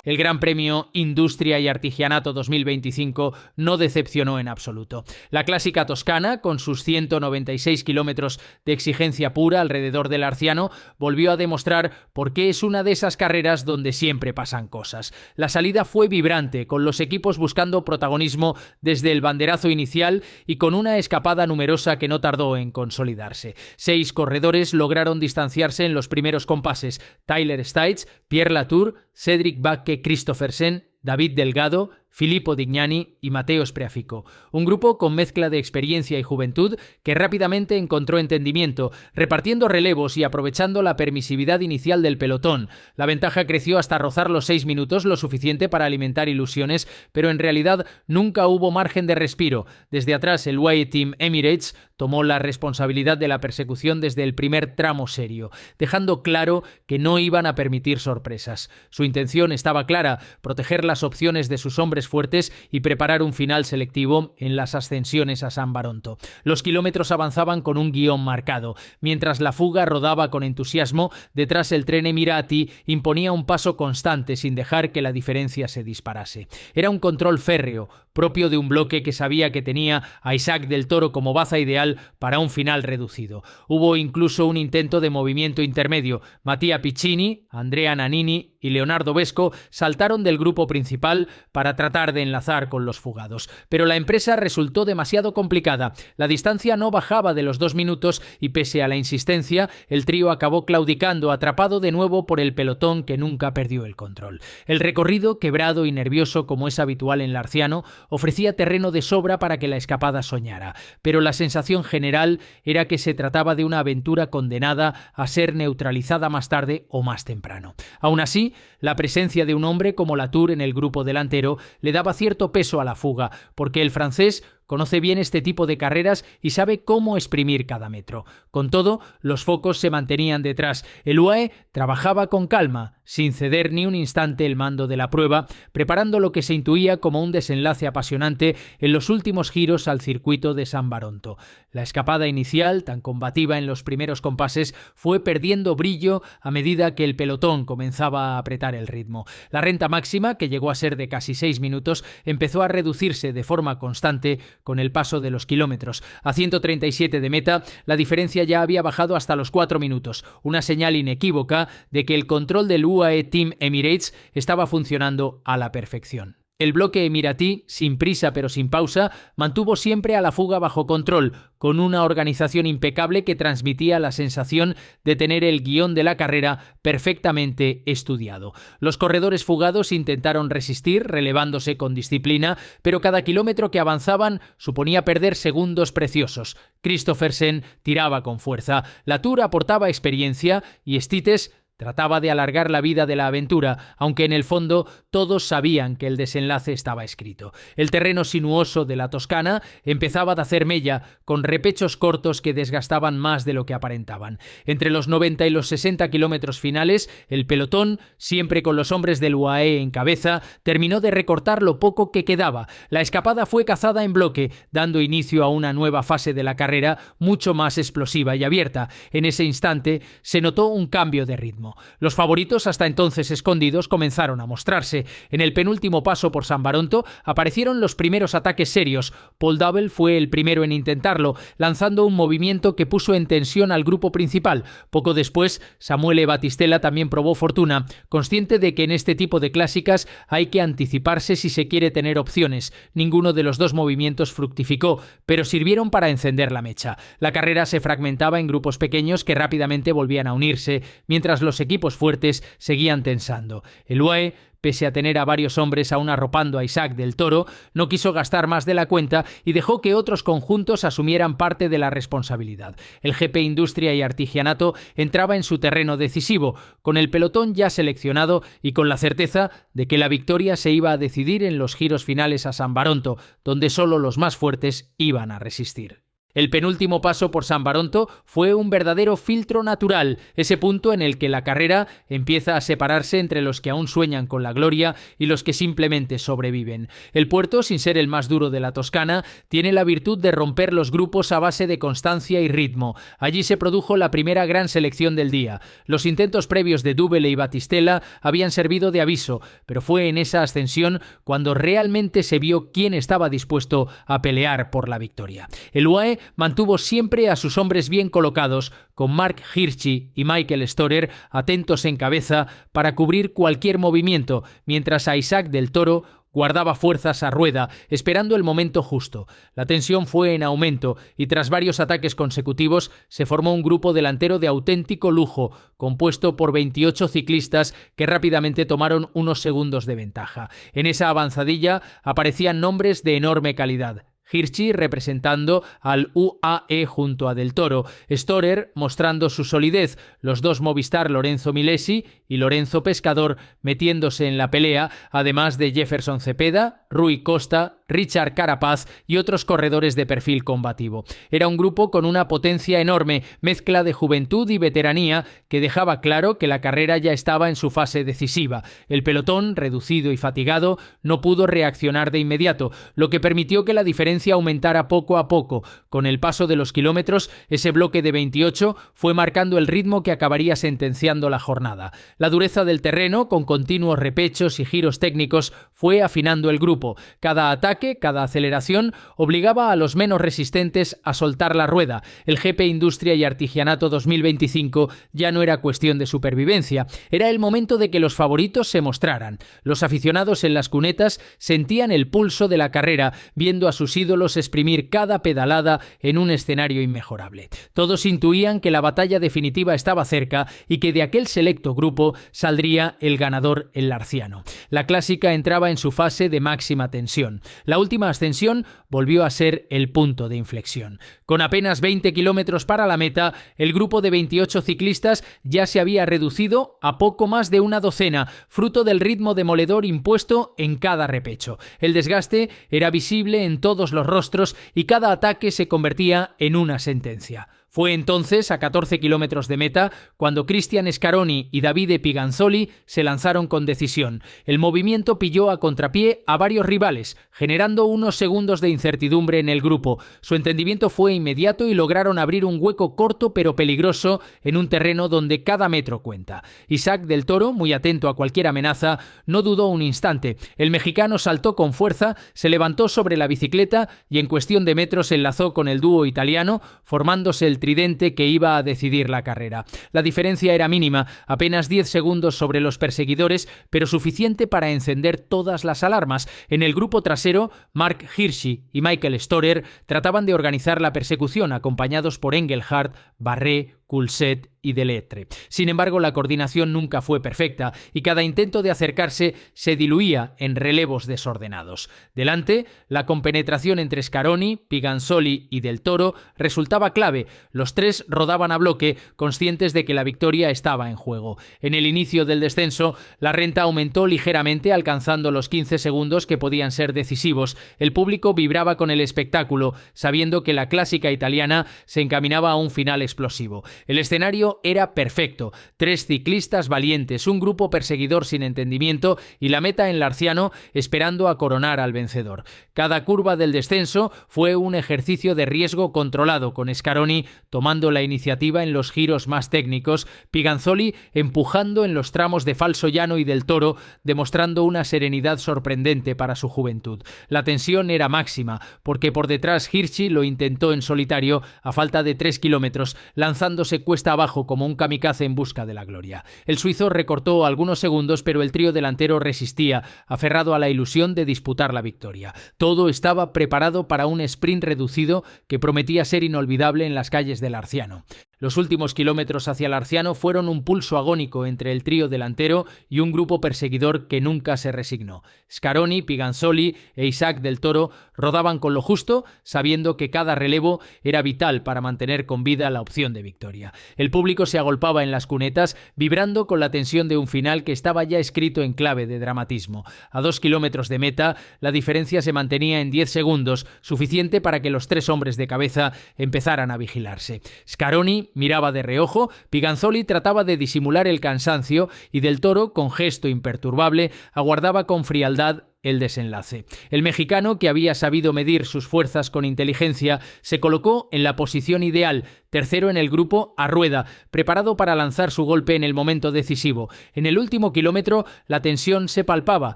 El Gran Premio Industria y Artigianato 2025 no decepcionó en absoluto. La clásica toscana, con sus 196 kilómetros de exigencia pura alrededor del Arciano, volvió a demostrar por qué es una de esas carreras donde siempre pasan cosas. La salida fue vibrante, con los equipos buscando protagonismo desde el banderazo inicial y con una escapada numerosa que no tardó en consolidarse. 6 corredores lograron distanciarse en los primeros compases: Tyler Stites, Pierre Latour, Cedric Backe-Christophersen, David Delgado, Filippo Dignani y Matteo Spreafico. Un grupo con mezcla de experiencia y juventud que rápidamente encontró entendimiento, repartiendo relevos y aprovechando la permisividad inicial del pelotón. La ventaja creció hasta rozar los 6 minutos, lo suficiente para alimentar ilusiones, pero en realidad nunca hubo margen de respiro. Desde atrás, el UAE Team Emirates tomó la responsabilidad de la persecución desde el primer tramo serio, dejando claro que no iban a permitir sorpresas. Su intención estaba clara: proteger las opciones de sus hombres fuertes y preparar un final selectivo en las ascensiones a San Baronto. Los kilómetros avanzaban con un guión marcado. Mientras la fuga rodaba con entusiasmo, detrás el tren Emirati imponía un paso constante sin dejar que la diferencia se disparase. Era un control férreo, propio de un bloque que sabía que tenía a Isaac del Toro como baza ideal para un final reducido. Hubo incluso un intento de movimiento intermedio. Mattia Piccini, Andrea Nannini y Leonardo Vesco saltaron del grupo principal para tratar de enlazar con los fugados. Pero la empresa resultó demasiado complicada. La distancia no bajaba de los 2 minutos y, pese a la insistencia, el trío acabó claudicando, atrapado de nuevo por el pelotón que nunca perdió el control. El recorrido, quebrado y nervioso como es habitual en Larciano, ofrecía terreno de sobra para que la escapada soñara. Pero la sensación general era que se trataba de una aventura condenada a ser neutralizada más tarde o más temprano. Aún así, la presencia de un hombre como Latour en el grupo delantero le daba cierto peso a la fuga, porque el francés conoce bien este tipo de carreras y sabe cómo exprimir cada metro. Con todo, los focos se mantenían detrás. El UAE trabajaba con calma, sin ceder ni un instante el mando de la prueba, preparando lo que se intuía como un desenlace apasionante en los últimos giros al circuito de San Baronto. La escapada inicial, tan combativa en los primeros compases, fue perdiendo brillo a medida que el pelotón comenzaba a apretar el ritmo. La renta máxima, que llegó a ser de casi 6 minutos, empezó a reducirse de forma constante con el paso de los kilómetros. A 137 de meta, la diferencia ya había bajado hasta los 4 minutos, una señal inequívoca de que el control del UAE Team Emirates estaba funcionando a la perfección. El bloque emiratí, sin prisa pero sin pausa, mantuvo siempre a la fuga bajo control, con una organización impecable que transmitía la sensación de tener el guión de la carrera perfectamente estudiado. Los corredores fugados intentaron resistir, relevándose con disciplina, pero cada kilómetro que avanzaban suponía perder segundos preciosos. Christophersen tiraba con fuerza, Latour aportaba experiencia y Stites trataba de alargar la vida de la aventura, aunque en el fondo todos sabían que el desenlace estaba escrito. El terreno sinuoso de la Toscana empezaba a hacer mella, con repechos cortos que desgastaban más de lo que aparentaban. Entre los 90 y los 60 kilómetros finales, el pelotón, siempre con los hombres del UAE en cabeza, terminó de recortar lo poco que quedaba. La escapada fue cazada en bloque, dando inicio a una nueva fase de la carrera mucho más explosiva y abierta. En ese instante se notó un cambio de ritmo. Los favoritos, hasta entonces escondidos, comenzaron a mostrarse. En el penúltimo paso por San Baronto aparecieron los primeros ataques serios. Paul Double fue el primero en intentarlo, lanzando un movimiento que puso en tensión al grupo principal. Poco después, Samuele Battistella también probó fortuna, consciente de que en este tipo de clásicas hay que anticiparse si se quiere tener opciones. Ninguno de los dos movimientos fructificó, pero sirvieron para encender la mecha. La carrera se fragmentaba en grupos pequeños que rápidamente volvían a unirse, mientras los equipos fuertes seguían tensando. El UAE, pese a tener a varios hombres aún arropando a Isaac del Toro, no quiso gastar más de la cuenta y dejó que otros conjuntos asumieran parte de la responsabilidad. El GP Industria y Artigianato entraba en su terreno decisivo, con el pelotón ya seleccionado y con la certeza de que la victoria se iba a decidir en los giros finales a San Baronto, donde solo los más fuertes iban a resistir. El penúltimo paso por San Baronto fue un verdadero filtro natural, ese punto en el que la carrera empieza a separarse entre los que aún sueñan con la gloria y los que simplemente sobreviven. El puerto, sin ser el más duro de la Toscana, tiene la virtud de romper los grupos a base de constancia y ritmo. Allí se produjo la primera gran selección del día. Los intentos previos de Dubele y Battistella habían servido de aviso, pero fue en esa ascensión cuando realmente se vio quién estaba dispuesto a pelear por la victoria. El UAE mantuvo siempre a sus hombres bien colocados, con Mark Hirschi y Michael Storer atentos en cabeza para cubrir cualquier movimiento, mientras a Isaac del Toro guardaba fuerzas a rueda, esperando el momento justo. La tensión fue en aumento y tras varios ataques consecutivos se formó un grupo delantero de auténtico lujo, compuesto por 28 ciclistas que rápidamente tomaron unos segundos de ventaja. En esa avanzadilla aparecían nombres de enorme calidad. Hirschi representando al UAE junto a Del Toro, Storer mostrando su solidez, los dos Movistar Lorenzo Milesi y Lorenzo Pescador metiéndose en la pelea, además de Jefferson Cepeda, Rui Costa, Richard Carapaz y otros corredores de perfil combativo. Era un grupo con una potencia enorme, mezcla de juventud y veteranía que dejaba claro que la carrera ya estaba en su fase decisiva. El pelotón, reducido y fatigado, no pudo reaccionar de inmediato, lo que permitió que la diferencia aumentara poco a poco. Con el paso de los kilómetros, ese bloque de 28 fue marcando el ritmo que acabaría sentenciando la jornada. La dureza del terreno, con continuos repechos y giros técnicos, fue afinando el grupo. Cada ataque, cada aceleración, obligaba a los menos resistentes a soltar la rueda. El GP Industria y Artigianato 2025 ya no era cuestión de supervivencia. Era el momento de que los favoritos se mostraran. Los aficionados en las cunetas sentían el pulso de la carrera, viendo a sus ídolos exprimir cada pedalada en un escenario inmejorable. Todos intuían que la batalla definitiva estaba cerca y que de aquel selecto grupo saldría el ganador, el larciano. La clásica entraba en su fase de máxima tensión. La última ascensión volvió a ser el punto de inflexión. Con apenas 20 kilómetros para la meta, el grupo de 28 ciclistas ya se había reducido a poco más de una docena, fruto del ritmo demoledor impuesto en cada repecho. El desgaste era visible en todos los rostros y cada ataque se convertía en una sentencia. Fue entonces, a 14 kilómetros de meta, cuando Cristian Scaroni y Davide Piganzoli se lanzaron con decisión. El movimiento pilló a contrapié a varios rivales, generando unos segundos de incertidumbre en el grupo. Su entendimiento fue inmediato y lograron abrir un hueco corto pero peligroso en un terreno donde cada metro cuenta. Isaac del Toro, muy atento a cualquier amenaza, no dudó un instante. El mexicano saltó con fuerza, se levantó sobre la bicicleta y en cuestión de metros se enlazó con el dúo italiano, formándose el tridente que iba a decidir la carrera. La diferencia era mínima, apenas 10 segundos sobre los perseguidores, pero suficiente para encender todas las alarmas. En el grupo trasero, Mark Hirschi y Michael Storer trataban de organizar la persecución, acompañados por Engelhard, Barré, Coulset y Delettre. Sin embargo, la coordinación nunca fue perfecta y cada intento de acercarse se diluía en relevos desordenados. Delante, la compenetración entre Scaroni, Piganzoli y Del Toro resultaba clave. Los tres rodaban a bloque, conscientes de que la victoria estaba en juego. En el inicio del descenso, la renta aumentó ligeramente, alcanzando los 15 segundos que podían ser decisivos. El público vibraba con el espectáculo, sabiendo que la clásica italiana se encaminaba a un final explosivo. El escenario era perfecto. 3 ciclistas valientes, un grupo perseguidor sin entendimiento y la meta en Larciano esperando a coronar al vencedor. Cada curva del descenso fue un ejercicio de riesgo controlado, con Scaroni tomando la iniciativa en los giros más técnicos, Piganzoli empujando en los tramos de falso llano y Del Toro demostrando una serenidad sorprendente para su juventud. La tensión era máxima, porque por detrás Hirschi lo intentó en solitario a falta de 3 kilómetros, lanzándose cuesta abajo como un kamikaze en busca de la gloria. El suizo recortó algunos segundos, pero el trío delantero resistía, aferrado a la ilusión de disputar la victoria. Todo estaba preparado para un sprint reducido que prometía ser inolvidable en las calles del Larciano. Los últimos kilómetros hacia el Arciano fueron un pulso agónico entre el trío delantero y un grupo perseguidor que nunca se resignó. Scaroni, Piganzoli e Isaac del Toro rodaban con lo justo, sabiendo que cada relevo era vital para mantener con vida la opción de victoria. El público se agolpaba en las cunetas, vibrando con la tensión de un final que estaba ya escrito en clave de dramatismo. A 2 kilómetros de meta, la diferencia se mantenía en 10 segundos, suficiente para que los tres hombres de cabeza empezaran a vigilarse. Scaroni miraba de reojo, Piganzoli trataba de disimular el cansancio y Del Toro, con gesto imperturbable, aguardaba con frialdad el desenlace. El mexicano, que había sabido medir sus fuerzas con inteligencia, se colocó en la posición ideal, tercero en el grupo a rueda, preparado para lanzar su golpe en el momento decisivo. En el último kilómetro la tensión se palpaba,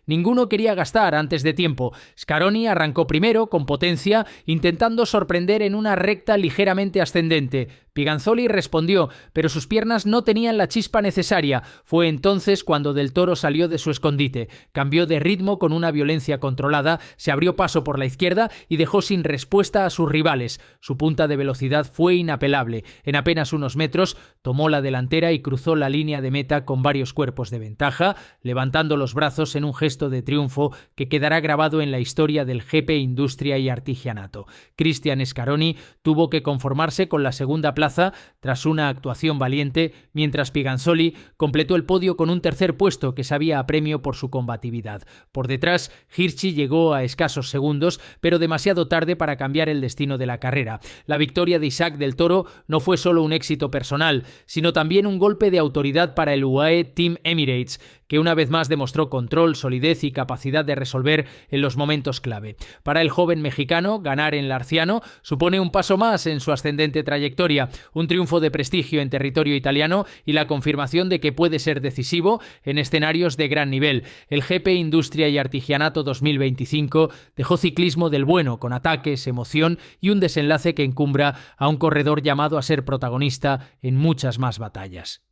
ninguno quería gastar antes de tiempo. Scaroni arrancó primero con potencia, intentando sorprender en una recta ligeramente ascendente. Piganzoli respondió, pero sus piernas no tenían la chispa necesaria. Fue entonces cuando Del Toro salió de su escondite, cambió de ritmo con una violencia controlada, se abrió paso por la izquierda y dejó sin respuesta a sus rivales. Su punta de velocidad fue inapelable. En apenas unos metros tomó la delantera y cruzó la línea de meta con varios cuerpos de ventaja, levantando los brazos en un gesto de triunfo que quedará grabado en la historia del GP Industria y Artigianato. Cristian Scaroni tuvo que conformarse con la segunda plaza tras una actuación valiente, mientras Piganzoli completó el podio con un tercer puesto que sabía a premio por su combatividad. Por detrás, Hirschi llegó a escasos segundos, pero demasiado tarde para cambiar el destino de la carrera. La victoria de Isaac del Toro no fue solo un éxito personal, sino también un golpe de autoridad para el UAE Team Emirates, que una vez más demostró control, solidez y capacidad de resolver en los momentos clave. Para el joven mexicano, ganar en Larciano supone un paso más en su ascendente trayectoria, un triunfo de prestigio en territorio italiano y la confirmación de que puede ser decisivo en escenarios de gran nivel. El GP Industria y Artigianato 2025 dejó ciclismo del bueno, con ataques, emoción y un desenlace que encumbra a un corredor llamado a ser protagonista en muchas más batallas.